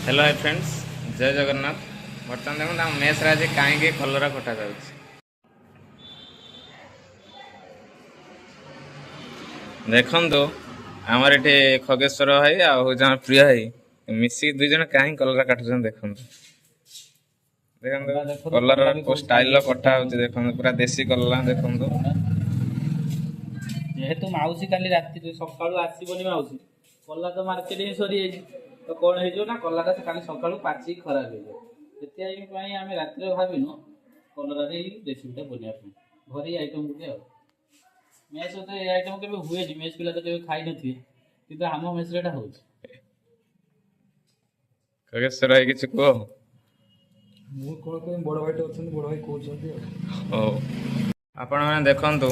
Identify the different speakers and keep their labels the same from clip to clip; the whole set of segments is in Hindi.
Speaker 1: हेलो हाय फ्रेंड्स, जय जगन्नाथ। बर्तमान देखो मेस आज कहीं कलरा कटा जा देखो आमर ये खगेश्वर भाई आउ प्रिय भाई मिसिक दुई जन कहीं कलरा काटुन देखो देखो कलर को स्टाइल कटा हो देखो पूरा देसी कलरा देखो
Speaker 2: जेहेतु माउसी काली राति सकाळू आसीबनी माउसी कला तो मार्केट ही सरी तो कौन हो ना कलाटा से काली सकाळू पाची खराब हो से आम रात भाविनु कलर रेसिपीटा बनिया घरे आइटम गुटे मेस तो ये आइटम के हुए मेस पिला तो कभी खाई नी कि आम मेस हो
Speaker 1: खगेश्वर भाई किसी कह
Speaker 3: बड़ भाई बड़ भाई कहते
Speaker 1: आपण मैंने देखु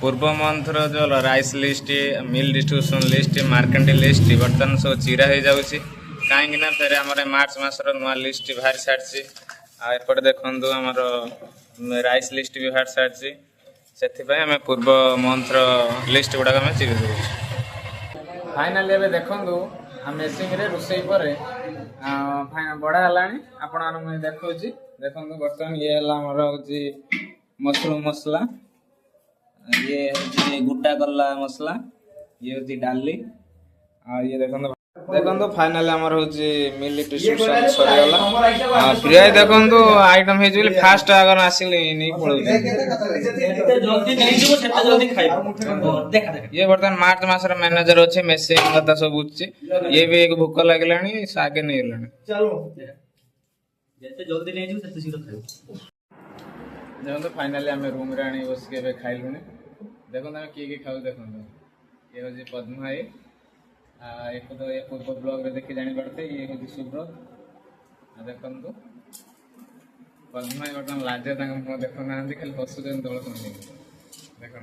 Speaker 1: पूर्व मंथर जो राइस लिस्ट मिल डिस्ट्रीब्यूशन लिस्ट मार्केटिंग लिस्ट बर्तमान सब चिरा हो जाऊँगी कहीं फिर आम मार्च मसर नुआ लिस्ट बाहरी सारी आपटे देखु आमर राइस लिस्ट भी बाहरी सारी से आम पूर्व मंथर लिस्ट गुड़ाक आम चिरी दे फाइनाली एवं देखु मेसिंग रोसे पर बढ़ा है आपण देखा देखो बर्तमान ये आमर हूँ मशरूम मसला ये हूँ गुटा कला मसला ये हूँ डाली ये देखो फाइनल आमर हूँ मिल डिस्ट्रीब्यूशन सरीगला प्रिय देखो आइटम हो फास्ट अगर आसिले नहीं पड़ो ये बर्तमान मार्च मासर मैनेजर अच्छे मेसेज कथा सब बुझे ये भी एक भूक लगे आगे नहीं देखो फाइनाली आम रूम रे आनी बस के खाइलु देखो किए खाऊ देखो ये हूँ पद्म भाई एक तो ये पूर्व ब्लॉग रे देखी जानी पड़ते ये हूँ सुब्रत देखो पद्म भाई बर्तमान लाजे देखो ना खाली हसुन तौल देखो